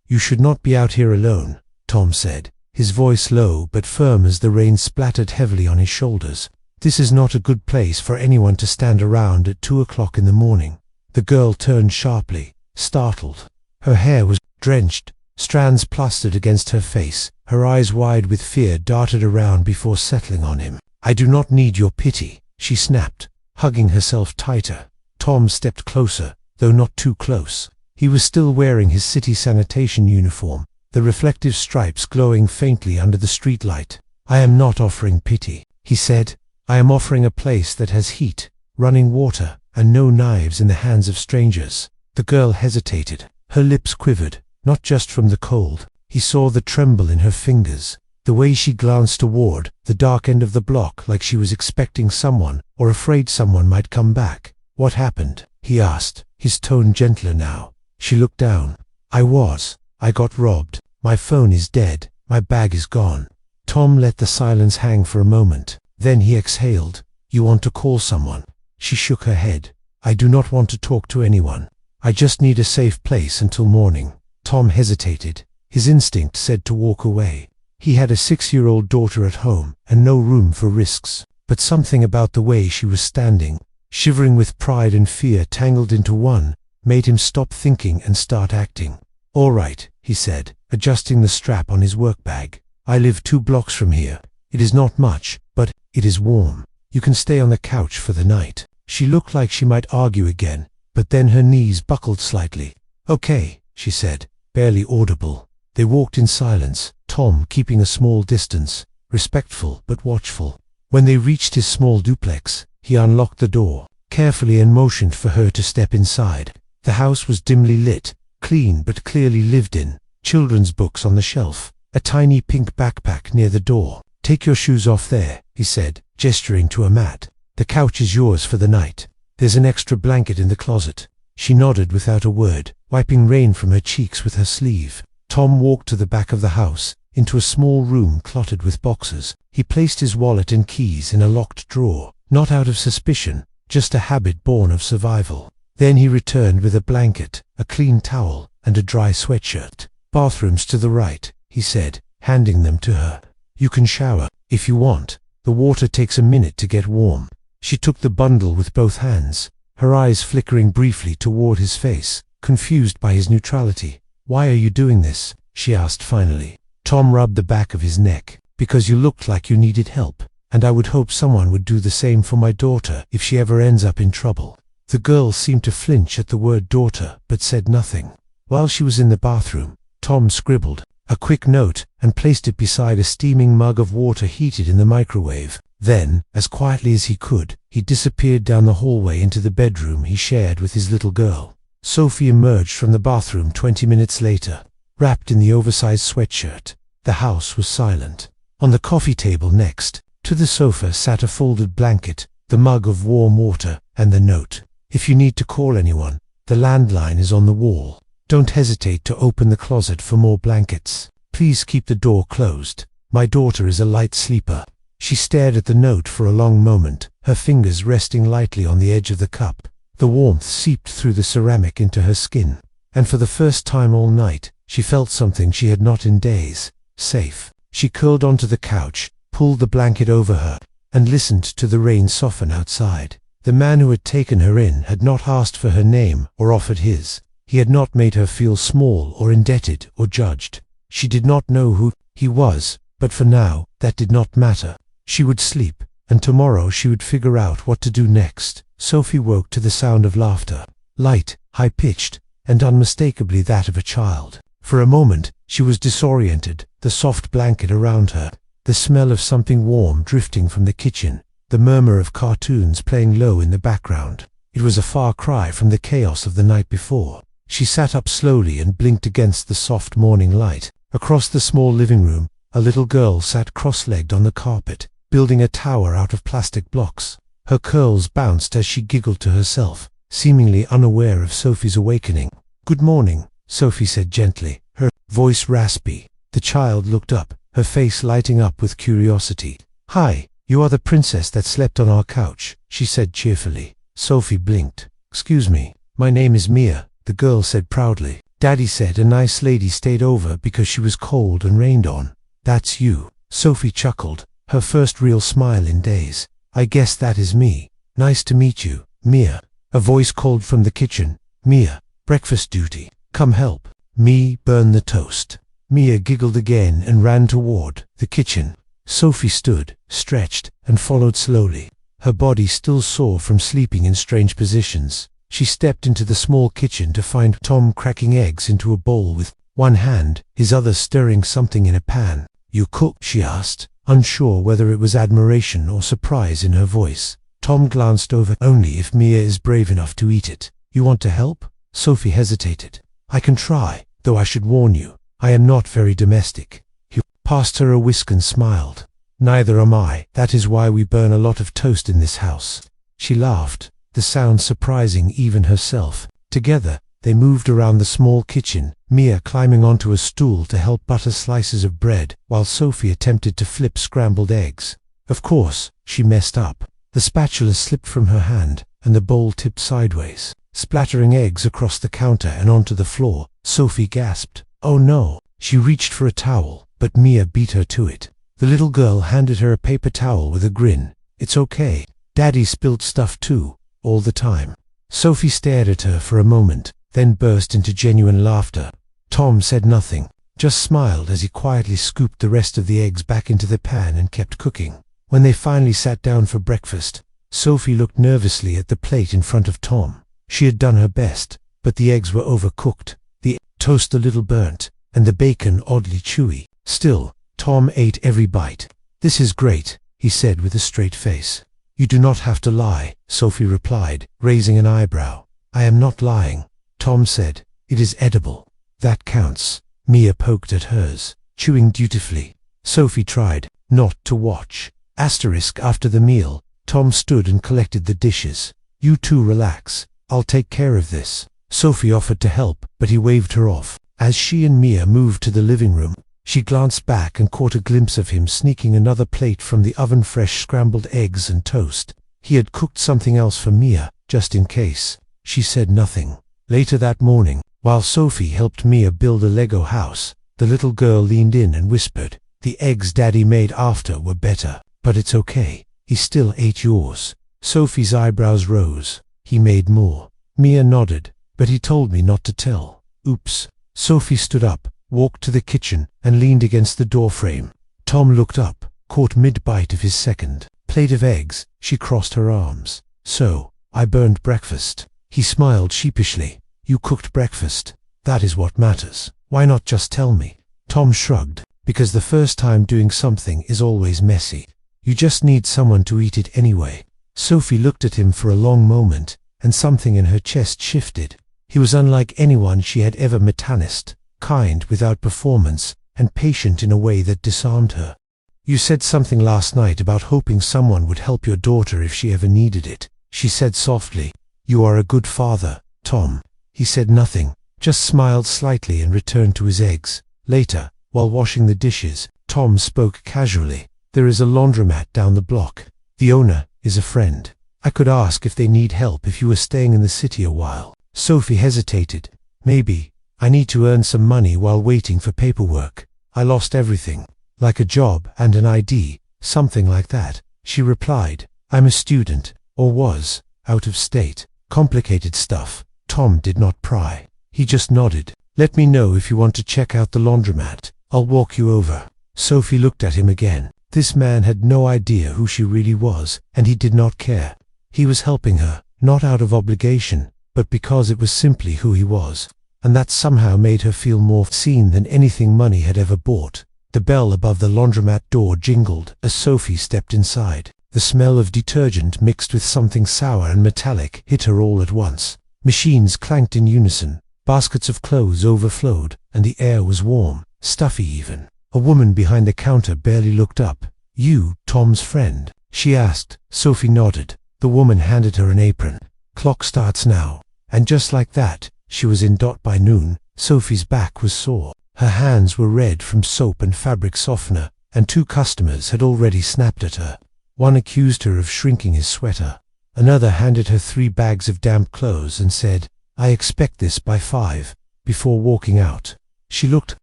"You should not be out here alone," Tom said, his voice low but firm as the rain splattered heavily on his shoulders. "This is not a good place for anyone to stand around at 2 o'clock in the morning." The girl turned sharply, startled. Her hair was drenched, strands plastered against her face. Her eyes, wide with fear, darted around before settling on him. "I do not need your pity," she snapped, hugging herself tighter. Tom stepped closer, though not too close. He was still wearing his city sanitation uniform, the reflective stripes glowing faintly under the streetlight. "I am not offering pity," he said. "I am offering a place that has heat, running water, and no knives in the hands of strangers." The girl hesitated. Her lips quivered, not just from the cold. He saw the tremble in her fingers, the way she glanced toward the dark end of the block like she was expecting someone or afraid someone might come back. "What happened?" he asked, his tone gentler now. She looked down. I got robbed. My phone is dead. My bag is gone." Tom let the silence hang for a moment. Then he exhaled. "You want to call someone?" She shook her head. "I do not want to talk to anyone. I just need a safe place until morning." Tom hesitated. His instinct said to walk away. He had a 6-year-old daughter at home and no room for risks. But something about the way she was standing, shivering with pride and fear tangled into one, made him stop thinking and start acting. "All right," he said, adjusting the strap on his work bag. "I live 2 blocks from here. It is not much, but it is warm. You can stay on the couch for the night." She looked like she might argue again, but then her knees buckled slightly. "Okay," she said, barely audible. They walked in silence, Tom keeping a small distance, respectful but watchful. When they reached his small duplex, he unlocked the door carefully and motioned for her to step inside. The house was dimly lit, clean but clearly lived in. Children's books on the shelf, a tiny pink backpack near the door. "Take your shoes off there," he said, gesturing to a mat. "The couch is yours for the night. There's an extra blanket in the closet." She nodded without a word, wiping rain from her cheeks with her sleeve. Tom walked to the back of the house, into a small room cluttered with boxes. He placed his wallet and keys in a locked drawer, not out of suspicion, just a habit born of survival. Then he returned with a blanket, a clean towel, and a dry sweatshirt. "Bathrooms to the right," he said, handing them to her. "You can shower, if you want. The water takes a minute to get warm." She took the bundle with both hands, her eyes flickering briefly toward his face, confused by his neutrality. "Why are you doing this?" she asked finally. Tom rubbed the back of his neck. "Because you looked like you needed help, and I would hope someone would do the same for my daughter if she ever ends up in trouble." The girl seemed to flinch at the word daughter, but said nothing. While she was in the bathroom, Tom scribbled a quick note and placed it beside a steaming mug of water heated in the microwave. Then, as quietly as he could, he disappeared down the hallway into the bedroom he shared with his little girl. Sophie emerged from the bathroom 20 minutes later, wrapped in the oversized sweatshirt. The house was silent. On the coffee table next to the sofa sat a folded blanket, the mug of warm water, and the note. "If you need to call anyone, the landline is on the wall. Don't hesitate to open the closet for more blankets. Please keep the door closed. My daughter is a light sleeper." She stared at the note for a long moment, her fingers resting lightly on the edge of the cup. The warmth seeped through the ceramic into her skin, and for the first time all night, she felt something she had not in days: safe. She curled onto the couch, pulled the blanket over her, and listened to the rain soften outside. The man who had taken her in had not asked for her name or offered his. He had not made her feel small or indebted or judged. She did not know who he was, but for now, that did not matter. She would sleep, and tomorrow she would figure out what to do next. Sophie woke to the sound of laughter, light, high-pitched, and unmistakably that of a child. For a moment, she was disoriented, the soft blanket around her, the smell of something warm drifting from the kitchen, the murmur of cartoons playing low in the background. It was a far cry from the chaos of the night before. She sat up slowly and blinked against the soft morning light. Across the small living room, a little girl sat cross-legged on the carpet, building a tower out of plastic blocks. Her curls bounced as she giggled to herself, seemingly unaware of Sophie's awakening. "Good morning," Sophie said gently, her voice raspy. The child looked up, her face lighting up with curiosity. "Hi, you are the princess that slept on our couch," she said cheerfully. Sophie blinked. "Excuse me, my name is Mia," the girl said proudly. Daddy said a nice lady stayed over because she was cold and rained on. That's you. Sophie chuckled, her first real smile in days. I guess that is me. Nice to meet you, Mia. A voice called from the kitchen. Mia, breakfast duty. Come help me burn the toast. Mia giggled again and ran toward the kitchen. Sophie stood, stretched, and followed slowly, her body still sore from sleeping in strange positions. She stepped into the small kitchen to find Tom cracking eggs into a bowl with one hand, his other stirring something in a pan. You cook? She asked, unsure whether it was admiration or surprise in her voice. Tom glanced over. Only if Mia is brave enough to eat it. You want to help? Sophie hesitated. I can try, though I should warn you, I am not very domestic. He passed her a whisk and smiled. Neither am I. That is why we burn a lot of toast in this house. She laughed, the sound surprising even herself. Together, they moved around the small kitchen, Mia climbing onto a stool to help butter slices of bread, while Sophie attempted to flip scrambled eggs. Of course, she messed up. The spatula slipped from her hand, and the bowl tipped sideways, splattering eggs across the counter and onto the floor. Sophie gasped. Oh no! She reached for a towel, but Mia beat her to it. The little girl handed her a paper towel with a grin. It's okay. Daddy spilled stuff too, all the time. Sophie stared at her for a moment, then burst into genuine laughter. Tom said nothing, just smiled as he quietly scooped the rest of the eggs back into the pan and kept cooking. When they finally sat down for breakfast, Sophie looked nervously at the plate in front of Tom. She had done her best, but the eggs were overcooked, the toast a little burnt, and the bacon oddly chewy. Still, Tom ate every bite. This is great, he said with a straight face. You do not have to lie, Sophie replied, raising an eyebrow. I am not lying, Tom said. It is edible. That counts. Mia poked at hers, chewing dutifully. Sophie tried not to watch. After the meal, Tom stood and collected the dishes. You two relax. I'll take care of this. Sophie offered to help, but he waved her off. As she and Mia moved to the living room, she glanced back and caught a glimpse of him sneaking another plate from the oven, fresh scrambled eggs and toast. He had cooked something else for Mia, just in case. She said nothing. Later that morning, while Sophie helped Mia build a Lego house, the little girl leaned in and whispered, The eggs Daddy made after were better, but it's okay. He still ate yours. Sophie's eyebrows rose. He made more. Mia nodded, but he told me not to tell. Oops. Sophie stood up, walked to the kitchen, and leaned against the doorframe. Tom looked up, caught mid-bite of his second plate of eggs. She crossed her arms. So, I burned breakfast. He smiled sheepishly. You cooked breakfast. That is what matters. Why not just tell me? Tom shrugged. Because the first time doing something is always messy. You just need someone to eat it anyway. Sophie looked at him for a long moment, and something in her chest shifted. He was unlike anyone she had ever met. Honest, kind without performance, and patient in a way that disarmed her. You said something last night about hoping someone would help your daughter if she ever needed it, she said softly. You are a good father, Tom. He said nothing, just smiled slightly and returned to his eggs. Later, while washing the dishes, Tom spoke casually. There is a laundromat down the block. The owner is a friend. I could ask if they need help if you were staying in the city a while. Sophie hesitated. Maybe. I need to earn some money while waiting for paperwork. I lost everything. Like a job and an ID, something like that, she replied. I'm a student, or was, out of state. Complicated stuff. Tom did not pry. He just nodded. Let me know if you want to check out the laundromat. I'll walk you over. Sophie looked at him again. This man had no idea who she really was, and he did not care. He was helping her, not out of obligation, but because it was simply who he was, and that somehow made her feel more seen than anything money had ever bought. The bell above the laundromat door jingled as Sophie stepped inside. The smell of detergent mixed with something sour and metallic hit her all at once. Machines clanked in unison, baskets of clothes overflowed, and the air was warm, stuffy even. A woman behind the counter barely looked up. You, Tom's friend? She asked. Sophie nodded. The woman handed her an apron. Clock starts now. And just like that, she was in. By noon, Sophie's back was sore. Her hands were red from soap and fabric softener, and 2 customers had already snapped at her. One accused her of shrinking his sweater. Another handed her 3 bags of damp clothes and said, I expect this by 5. before walking out. She looked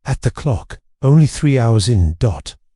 at the clock. Only 3 hours in.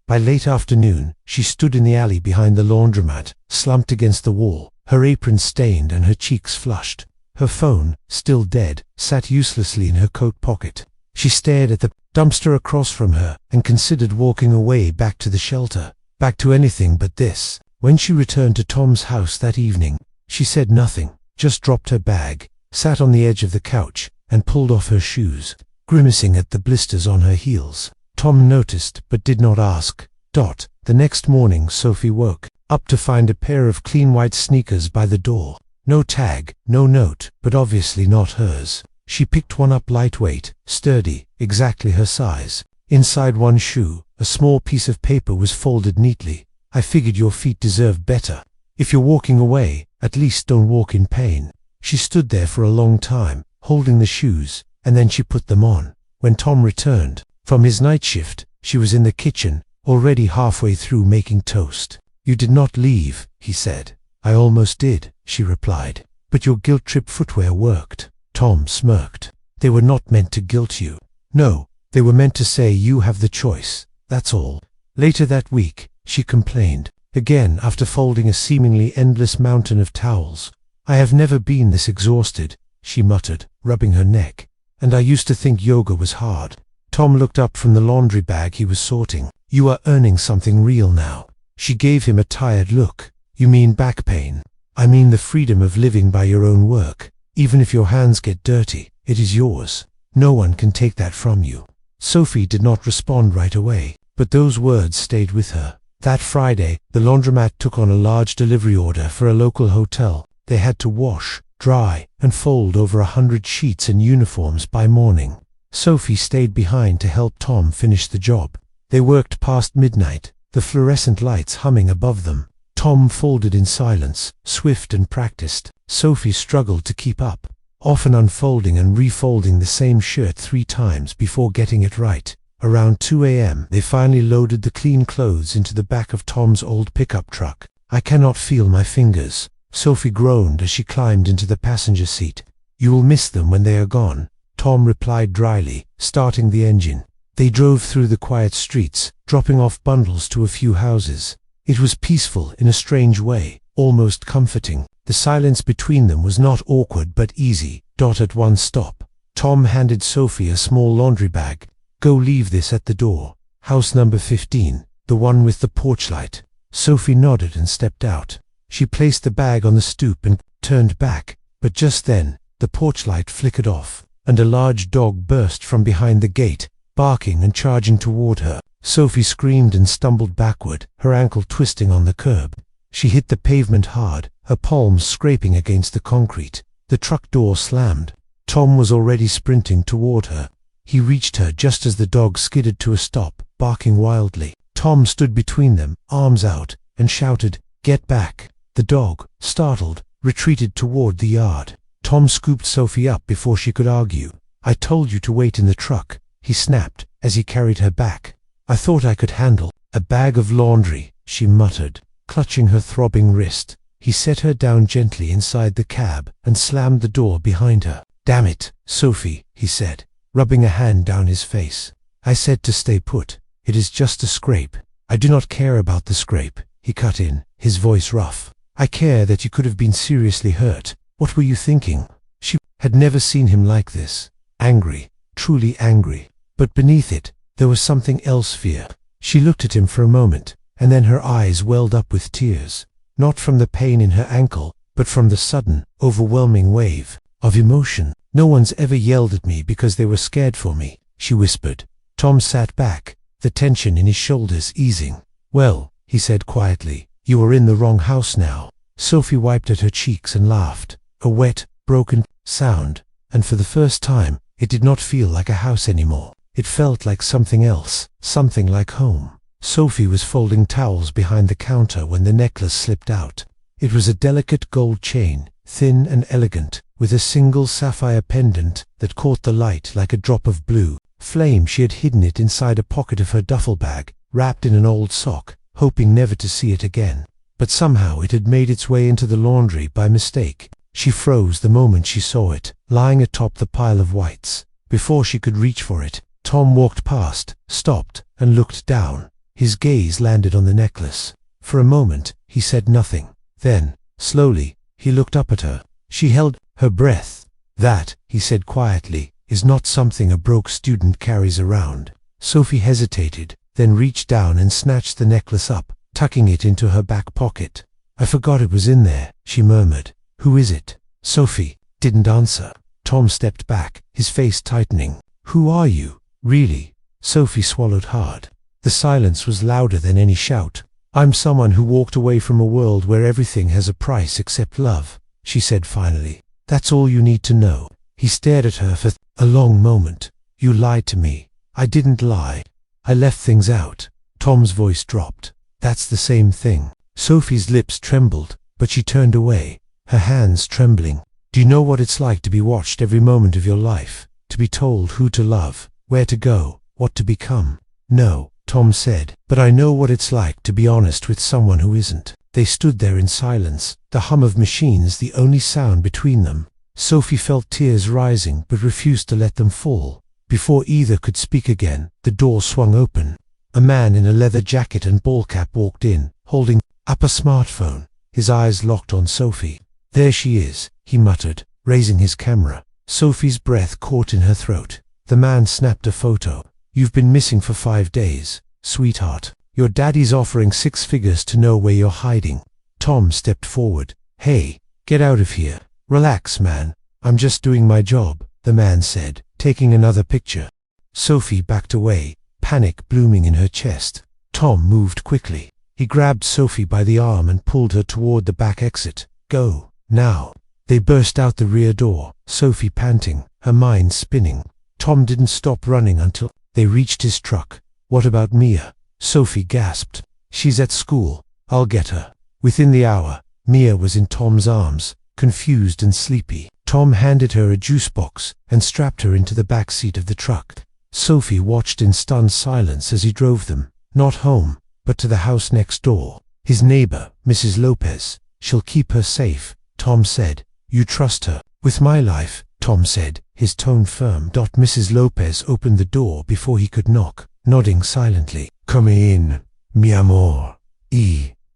By late afternoon, she stood in the alley behind the laundromat, slumped against the wall, her apron stained and her cheeks flushed. Her phone, still dead, sat uselessly in her coat pocket. She stared at the dumpster across from her and considered walking away back to the shelter, back to anything but this. When she returned to Tom's house that evening, she said nothing, just dropped her bag, sat on the edge of the couch, and pulled off her shoes, grimacing at the blisters on her heels. Tom noticed but did not ask. The next morning Sophie woke up to find a pair of clean white sneakers by the door. No tag, no note, but obviously not hers. She picked one up, lightweight, sturdy, exactly her size. Inside one shoe, a small piece of paper was folded neatly. "I figured your feet deserved better. If you're walking away, at least don't walk in pain." She stood there for a long time, holding the shoes, and then she put them on. When Tom returned from his night shift, she was in the kitchen, already halfway through making toast. "You did not leave," he said. "I almost did," she replied. "But your guilt trip footwear worked." Tom smirked. "They were not meant to guilt you. No, they were meant to say you have the choice, that's all." Later that week, she complained, again after folding a seemingly endless mountain of towels. "I have never been this exhausted," she muttered, rubbing her neck. "And I used to think yoga was hard." Tom looked up from the laundry bag he was sorting. "You are earning something real now." She gave him a tired look. "You mean back pain?" "I mean the freedom of living by your own work. Even if your hands get dirty, it is yours. No one can take that from you." Sophie did not respond right away, but those words stayed with her. That Friday, the laundromat took on a large delivery order for a local hotel. They had to wash, dry, and fold over 100 sheets and uniforms by morning. Sophie stayed behind to help Tom finish the job. They worked past midnight, the fluorescent lights humming above them. Tom folded in silence, swift and practiced. Sophie struggled to keep up, often unfolding and refolding the same shirt 3 times before getting it right. Around 2 a.m., they finally loaded the clean clothes into the back of Tom's old pickup truck. "I cannot feel my fingers," Sophie groaned as she climbed into the passenger seat. "You will miss them when they are gone," Tom replied dryly, starting the engine. They drove through the quiet streets, dropping off bundles to a few houses. It was peaceful in a strange way, almost comforting. The silence between them was not awkward but easy. At one stop, Tom handed Sophie a small laundry bag. "Go leave this at the door. House number 15, the one with the porch light." Sophie nodded and stepped out. She placed the bag on the stoop and turned back, but just then, the porch light flickered off, and a large dog burst from behind the gate, barking and charging toward her. Sophie screamed and stumbled backward, her ankle twisting on the curb. She hit the pavement hard, her palms scraping against the concrete. The truck door slammed. Tom was already sprinting toward her. He reached her just as the dog skidded to a stop, barking wildly. Tom stood between them, arms out, and shouted, "Get back!" The dog, startled, retreated toward the yard. Tom scooped Sophie up before she could argue. "I told you to wait in the truck," he snapped as he carried her back. "I thought I could handle a bag of laundry," she muttered, clutching her throbbing wrist. He set her down gently inside the cab and slammed the door behind her. "Damn it, Sophie," he said, rubbing a hand down his face. "I said to stay put. It is just a scrape." "I do not care about the scrape," he cut in, his voice rough. "I care that you could have been seriously hurt. What were you thinking?" She had never seen him like this. Angry, truly angry. But beneath it, there was something else, fear. She looked at him for a moment, and then her eyes welled up with tears. Not from the pain in her ankle, but from the sudden, overwhelming wave of emotion. "No one's ever yelled at me because they were scared for me," she whispered. Tom sat back, the tension in his shoulders easing. "Well," he said quietly, "you are in the wrong house now." Sophie wiped at her cheeks and laughed, a wet, broken sound, and for the first time, it did not feel like a house anymore. It felt like something else, something like home. Sophie was folding towels behind the counter when the necklace slipped out. It was a delicate gold chain, thin and elegant, with a single sapphire pendant that caught the light like a drop of blue flame. She had hidden it inside a pocket of her duffel bag, wrapped in an old sock, hoping never to see it again. But somehow it had made its way into the laundry by mistake. She froze the moment she saw it, lying atop the pile of whites. Before she could reach for it, Tom walked past, stopped, and looked down. His gaze landed on the necklace. For a moment, he said nothing. Then, slowly, he looked up at her. She held her breath. "That," he said quietly, "is not something a broke student carries around." Sophie hesitated, then reached down and snatched the necklace up, tucking it into her back pocket. "I forgot it was in there," she murmured. "Who is it?" Sophie didn't answer. Tom stepped back, his face tightening. "Who are you, really?" Sophie swallowed hard. The silence was louder than any shout. "I'm someone who walked away from a world where everything has a price except love," she said finally. "That's all you need to know." He stared at her for a long moment. "You lied to me." "I didn't lie. I left things out." Tom's voice dropped. "That's the same thing." Sophie's lips trembled, but she turned away, her hands trembling. "Do you know what it's like to be watched every moment of your life? To be told who to love, where to go, what to become?" "No," Tom said, "but I know what it's like to be honest with someone who isn't." They stood there in silence, the hum of machines the only sound between them. Sophie felt tears rising but refused to let them fall. Before either could speak again, the door swung open. A man in a leather jacket and ball cap walked in, holding up a smartphone, his eyes locked on Sophie. "There she is," he muttered, raising his camera. Sophie's breath caught in her throat. The man snapped a photo. "You've been missing for 5 days, sweetheart. Your daddy's offering 6 figures to know where you're hiding." Tom stepped forward. "Hey, get out of here." "Relax, man. I'm just doing my job," the man said, taking another picture. Sophie backed away, panic blooming in her chest. Tom moved quickly. He grabbed Sophie by the arm and pulled her toward the back exit. "Go, now." They burst out the rear door, Sophie panting, her mind spinning. Tom didn't stop running until they reached his truck. "What about Mia?" Sophie gasped. "She's at school. I'll get her." Within the hour, Mia was in Tom's arms, confused and sleepy. Tom handed her a juice box and strapped her into the back seat of the truck. Sophie watched in stunned silence as he drove them, not home, but to the house next door. His neighbor, Mrs. Lopez. "She'll keep her safe," Tom said. "You trust her." "With my life," Tom said, his tone firm. Mrs. Lopez opened the door before he could knock, nodding silently. "Come in, mi amor.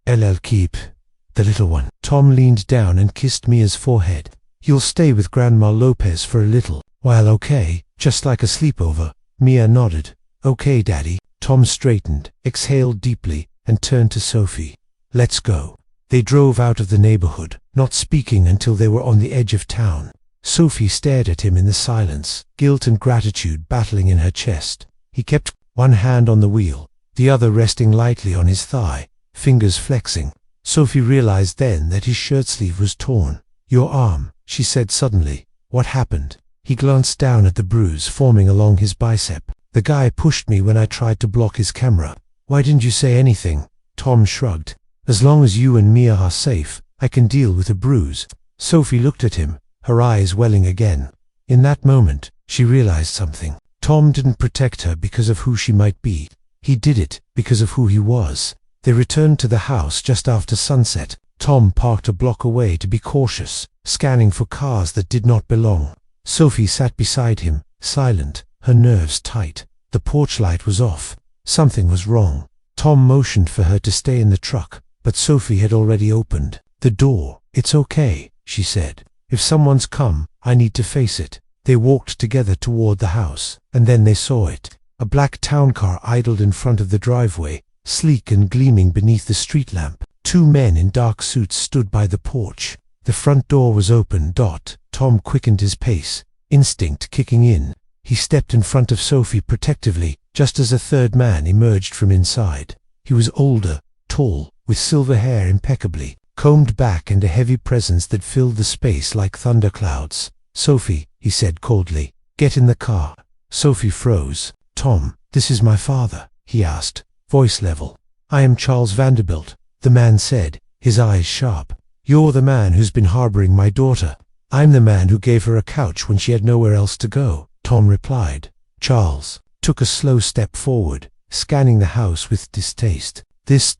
Ella keep the little one." Tom leaned down and kissed Mia's forehead. "You'll stay with Grandma Lopez for a little while, okay? Just like a sleepover." Mia nodded. "Okay, Daddy." Tom straightened, exhaled deeply, and turned to Sophie. "Let's go." They drove out of the neighborhood, not speaking until they were on the edge of town. Sophie stared at him in the silence, guilt and gratitude battling in her chest. He kept one hand on the wheel, the other resting lightly on his thigh, fingers flexing. Sophie realized then that his shirt sleeve was torn. "Your arm," she said suddenly. "What happened?" He glanced down at the bruise forming along his bicep. "The guy pushed me when I tried to block his camera." "Why didn't you say anything?" Tom shrugged. "As long as you and Mia are safe, I can deal with a bruise." Sophie looked at him, her eyes welling again. In that moment, she realized something. Tom didn't protect her because of who she might be. He did it because of who he was. They returned to the house just after sunset. Tom parked a block away to be cautious, scanning for cars that did not belong. Sophie sat beside him, silent, her nerves tight. The porch light was off. Something was wrong. Tom motioned for her to stay in the truck, but Sophie had already opened the door. "It's okay," she said. "If someone's come, I need to face it." They walked together toward the house, and then they saw it. A black town car idled in front of the driveway, sleek and gleaming beneath the street lamp. 2 men in dark suits stood by the porch. The front door was open. Tom quickened his pace, instinct kicking in. He stepped in front of Sophie protectively, just as a third man emerged from inside. He was older, tall, with silver hair impeccably combed back and a heavy presence that filled the space like thunderclouds. "Sophie," he said coldly, "get in the car." Sophie froze. "Tom, this is my father," he asked, voice level. "I am Charles Vanderbilt," the man said, his eyes sharp. "You're the man who's been harboring my daughter." "I'm the man who gave her a couch when she had nowhere else to go," Tom replied. Charles took a slow step forward, scanning the house with distaste. "This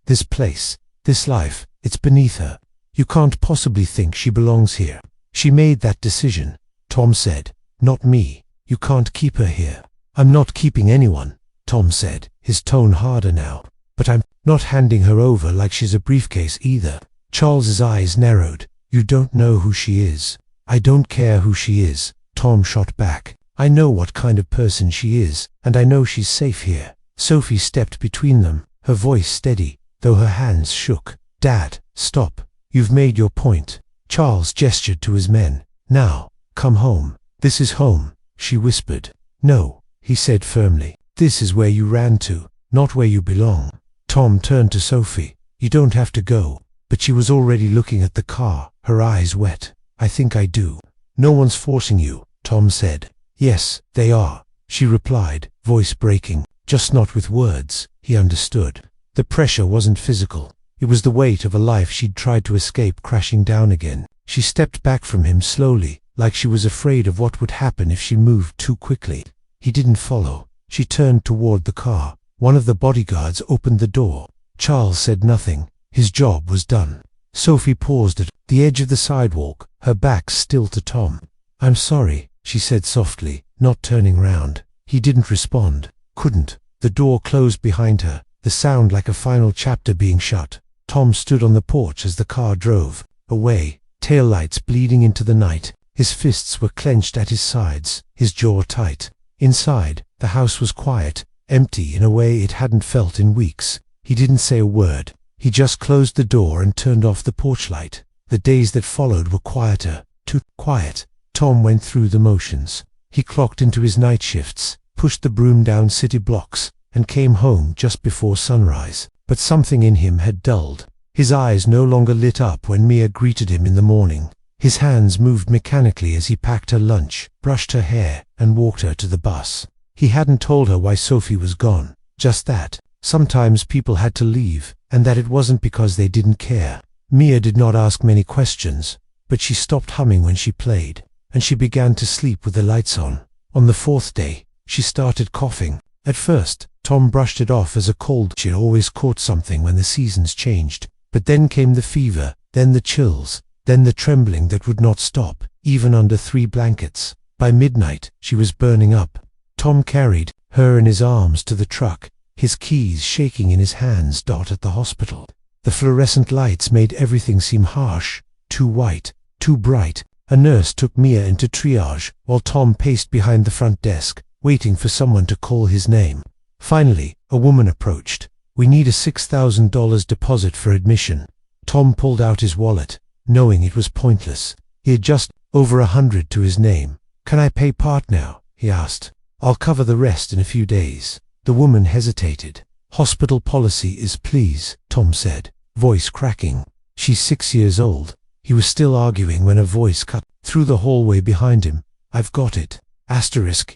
this place, this life, it's beneath her. You can't possibly think she belongs here." "She made that decision," Tom said. "Not me. You can't keep her here." "I'm not keeping anyone," Tom said, his tone harder now. "But I'm not handing her over like she's a briefcase either." Charles's eyes narrowed. "You don't know who she is." "I don't care who she is," Tom shot back. "I know what kind of person she is, and I know she's safe here." Sophie stepped between them, her voice steady, though her hands shook. "Dad, stop. You've made your point." Charles gestured to his men. "Now, come home." "This is home," she whispered. "No," he said firmly. "This is where you ran to, not where you belong." Tom turned to Sophie. "You don't have to go." But she was already looking at the car, her eyes wet. "I think I do." "No one's forcing you," Tom said. "Yes, they are," she replied, voice breaking. Just not with words, he understood. The pressure wasn't physical. It was the weight of a life she'd tried to escape crashing down again. She stepped back from him slowly, like she was afraid of what would happen if she moved too quickly. He didn't follow. She turned toward the car. One of the bodyguards opened the door. Charles said nothing. His job was done. Sophie paused at the edge of the sidewalk, her back still to Tom. "I'm sorry," she said softly, not turning round. He didn't respond. Couldn't. The door closed behind her, the sound like a final chapter being shut. Tom stood on the porch as the car drove away, taillights bleeding into the night. His fists were clenched at his sides, his jaw tight. Inside, the house was quiet, empty in a way it hadn't felt in weeks. He didn't say a word. He just closed the door and turned off the porch light. The days that followed were quieter, too quiet. Tom went through the motions. He clocked into his night shifts, pushed the broom down city blocks, and came home just before sunrise. But something in him had dulled. His eyes no longer lit up when Mia greeted him in the morning. His hands moved mechanically as he packed her lunch, brushed her hair, and walked her to the bus. He hadn't told her why Sophie was gone. Just that. Sometimes people had to leave, and that it wasn't because they didn't care. Mia did not ask many questions, but she stopped humming when she played, and she began to sleep with the lights on. On the fourth day, she started coughing. At first, Tom brushed it off as a cold. She always caught something when the seasons changed. But then came the fever, then the chills, then the trembling that would not stop, even under 3 blankets. By midnight, she was burning up. Tom carried her in his arms to the truck, his keys shaking in his hands. At the hospital, the fluorescent lights made everything seem harsh, too white, too bright. A nurse took Mia into triage, while Tom paced behind the front desk, waiting for someone to call his name. Finally, a woman approached. "We need a $6,000 deposit for admission." Tom pulled out his wallet, knowing it was pointless. He had just over 100 to his name. "Can I pay part now?" he asked. "I'll cover the rest in a few days." The woman hesitated. "Hospital policy is please," Tom said, voice cracking. "She's 6 years old." He was still arguing when a voice cut through the hallway behind him. "I've got it."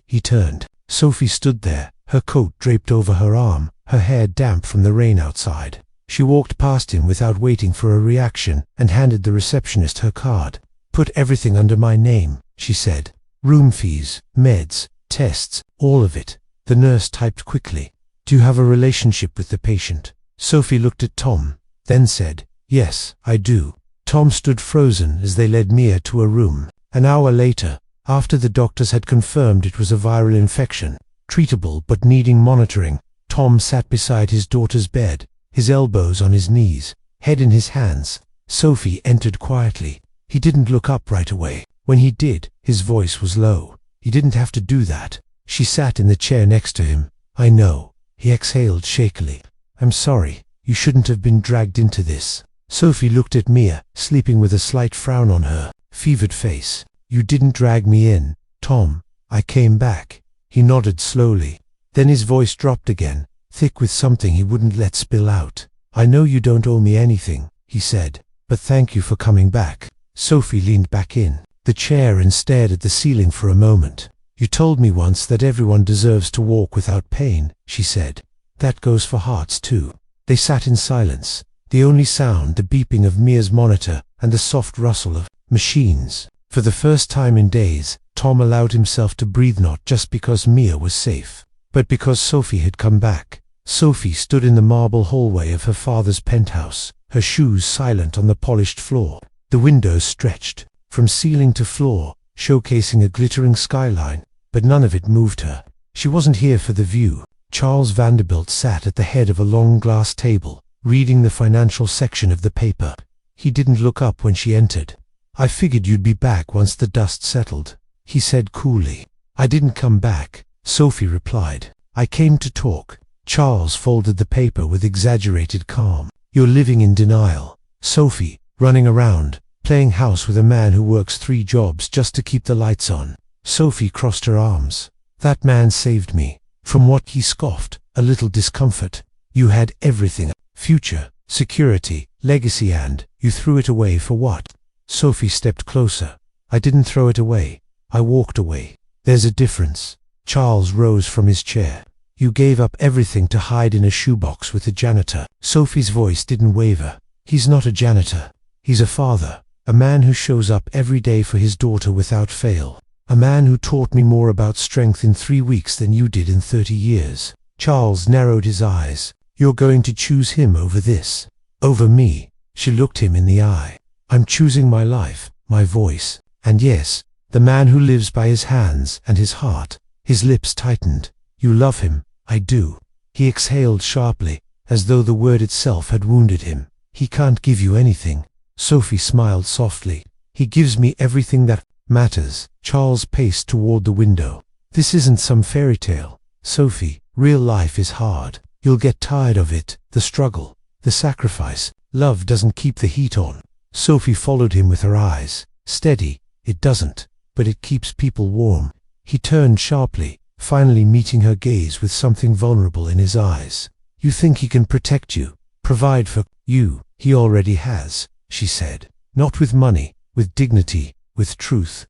He turned. Sophie stood there, her coat draped over her arm, her hair damp from the rain outside. She walked past him without waiting for a reaction and handed the receptionist her card. "Put everything under my name," she said. "Room fees, meds, tests, all of it." The nurse typed quickly. "Do you have a relationship with the patient?" Sophie looked at Tom, then said, "Yes, I do." Tom stood frozen as they led Mia to a room. An hour later, after the doctors had confirmed it was a viral infection, treatable but needing monitoring, Tom sat beside his daughter's bed, his elbows on his knees, head in his hands. Sophie entered quietly. He didn't look up right away. When he did, his voice was low. He didn't have to do that. She sat in the chair next to him. "I know," he exhaled shakily. "I'm sorry. You shouldn't have been dragged into this." Sophie looked at Mia, sleeping with a slight frown on her fevered face. "You didn't drag me in, Tom. I came back." He nodded slowly. Then his voice dropped again, thick with something he wouldn't let spill out. "I know you don't owe me anything," he said, "but thank you for coming back." Sophie leaned back in the chair and stared at the ceiling for a moment. "You told me once that everyone deserves to walk without pain," she said. "That goes for hearts too." They sat in silence, the only sound the beeping of Mia's monitor and the soft rustle of machines. For the first time in days, Tom allowed himself to breathe, not just because Mia was safe, but because Sophie had come back. Sophie stood in the marble hallway of her father's penthouse, her shoes silent on the polished floor. The windows stretched from ceiling to floor, showcasing a glittering skyline, but none of it moved her. She wasn't here for the view. Charles Vanderbilt sat at the head of a long glass table, reading the financial section of the paper. He didn't look up when she entered. "I figured you'd be back once the dust settled," he said coolly. "I didn't come back," Sophie replied. "I came to talk." Charles folded the paper with exaggerated calm. "You're living in denial, Sophie, running around, playing house with a man who works 3 jobs just to keep the lights on." Sophie crossed her arms. "That man saved me." "From what?" he scoffed, a little discomfort. "You had everything, future, security, legacy, and you threw it away for what?" Sophie stepped closer. "I didn't throw it away. I walked away." "There's a difference." Charles rose from his chair. "You gave up everything to hide in a shoebox with a janitor." Sophie's voice didn't waver. "He's not a janitor. He's a father, a man who shows up every day for his daughter without fail. A man who taught me more about strength in 3 weeks than you did in 30 years. Charles narrowed his eyes. "You're going to choose him over this? Over me?" She looked him in the eye. "I'm choosing my life, my voice, and yes, the man who lives by his hands and his heart." His lips tightened. "You love him?" "I do." He exhaled sharply, as though the word itself had wounded him. "He can't give you anything." Sophie smiled softly. "He gives me everything that matters." Charles paced toward the window. "This isn't some fairy tale, Sophie. Real life is hard. You'll get tired of it, the struggle, the sacrifice. Love doesn't keep the heat on." Sophie followed him with her eyes. "Steady, it doesn't, but it keeps people warm." He turned sharply, finally meeting her gaze with something vulnerable in his eyes. "You think he can protect you, provide for you?" "He already has," she said. "Not with money, with dignity, with truth."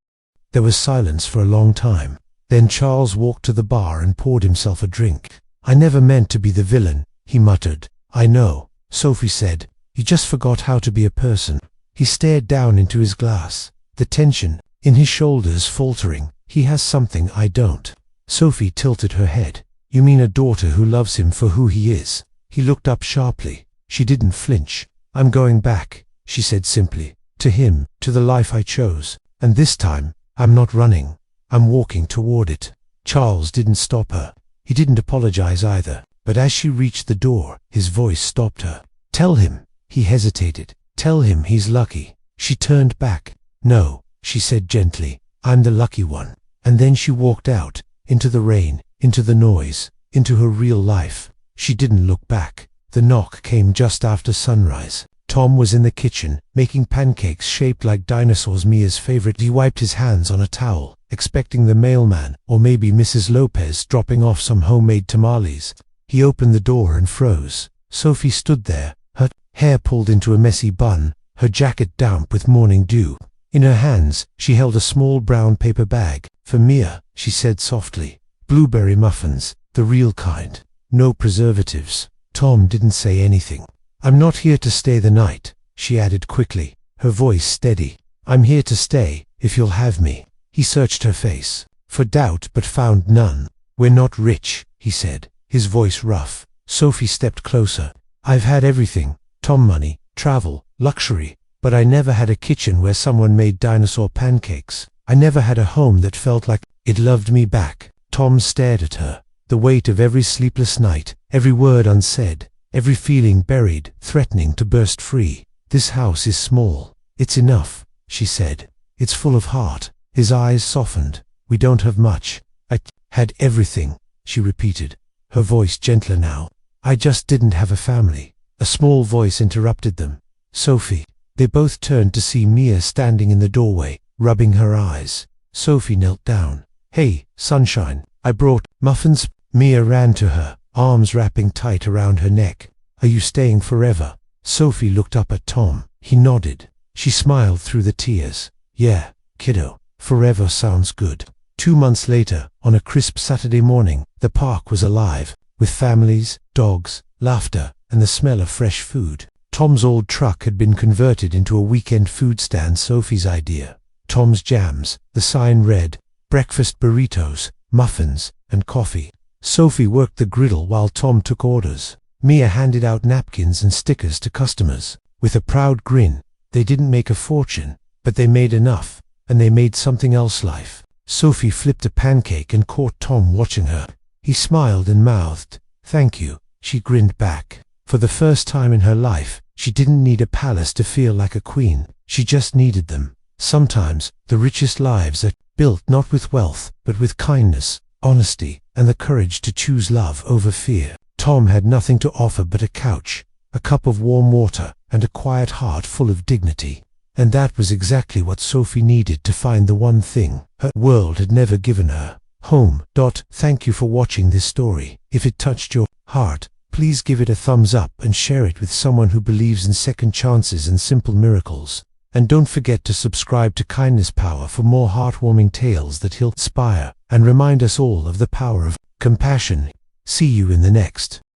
There was silence for a long time. Then Charles walked to the bar and poured himself a drink. "I never meant to be the villain," he muttered. "I know," Sophie said. "You just forgot how to be a person." He stared down into his glass, the tension in his shoulders faltering. "He has something I don't." Sophie tilted her head. "You mean a daughter who loves him for who he is?" He looked up sharply. She didn't flinch. "I'm going back," she said simply. "To him, to the life I chose. And this time, I'm not running. I'm walking toward it." Charles didn't stop her. He didn't apologize either. But as she reached the door, his voice stopped her. "Tell him," he hesitated. "Tell him he's lucky." She turned back. "No," she said gently. "I'm the lucky one." And then she walked out, into the rain, into the noise, into her real life. She didn't look back. The knock came just after sunrise. Tom was in the kitchen, making pancakes shaped like dinosaurs, Mia's favorite. He wiped his hands on a towel, expecting the mailman, or maybe Mrs. Lopez, dropping off some homemade tamales. He opened the door and froze. Sophie stood there, her hair pulled into a messy bun, her jacket damp with morning dew. In her hands, she held a small brown paper bag. "For Mia," she said softly. "Blueberry muffins, the real kind. No preservatives." Tom didn't say anything. "I'm not here to stay the night," she added quickly, her voice steady. "I'm here to stay, if you'll have me." He searched her face for doubt but found none. "We're not rich," he said, his voice rough. Sophie stepped closer. "I've had everything, Tom, money, travel, luxury, but I never had a kitchen where someone made dinosaur pancakes. I never had a home that felt like it loved me back." Tom stared at her, the weight of every sleepless night, every word unsaid, every feeling buried, threatening to burst free. "This house is small. It's enough," she said. "It's full of heart." His eyes softened. "We don't have much." "I had everything," she repeated, her voice gentler now. "I just didn't have a family." A small voice interrupted them. "Sophie." They both turned to see Mia standing in the doorway, rubbing her eyes. Sophie knelt down. "Hey, sunshine, I brought muffins." Mia ran to her, arms wrapping tight around her neck. "Are you staying forever?" Sophie looked up at Tom. He nodded. She smiled through the tears. "Yeah, kiddo, forever sounds good." 2 months later, on a crisp Saturday morning, the park was alive, with families, dogs, laughter, and the smell of fresh food. Tom's old truck had been converted into a weekend food stand, Sophie's idea. Tom's Jams, the sign read, breakfast burritos, muffins, and coffee. Sophie worked the griddle while Tom took orders. Mia handed out napkins and stickers to customers. With a proud grin, they didn't make a fortune, but they made enough. and they made something else life. Sophie flipped a pancake and caught Tom watching her. He smiled and mouthed, "Thank you." She grinned back. For the first time in her life, she didn't need a palace to feel like a queen. She just needed them. Sometimes, the richest lives are built not with wealth, but with kindness, honesty, and the courage to choose love over fear. Tom had nothing to offer but a couch, a cup of warm water, and a quiet heart full of dignity. And that was exactly what Sophie needed to find the one thing her world had never given her: home. Thank you for watching this story. If it touched your heart, please give it a thumbs up and share it with someone who believes in second chances and simple miracles. And don't forget to subscribe to Kindness Power for more heartwarming tales that he'll inspire and remind us all of the power of compassion. See you in the next